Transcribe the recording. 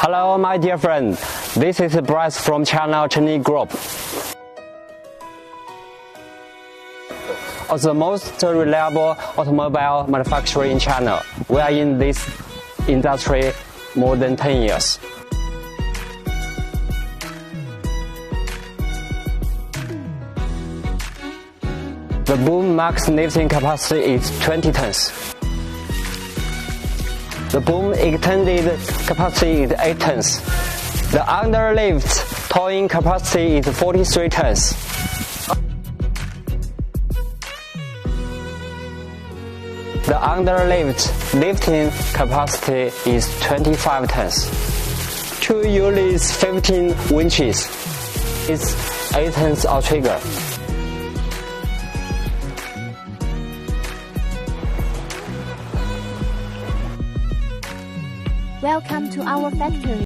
Hello, my dear friend. This is Bryce from channel Chinese Group. As the most reliable automobile manufacturer in China, we are in this industry more than 10 years. The boom max lifting capacity is 20 tons. The boom extended capacity is 8 tons. The underlift towing capacity is 43 tons. The underlift lifting capacity is 25 tons. 2 units 15 winches. It's 8 tons outrigger. Welcome to our factory.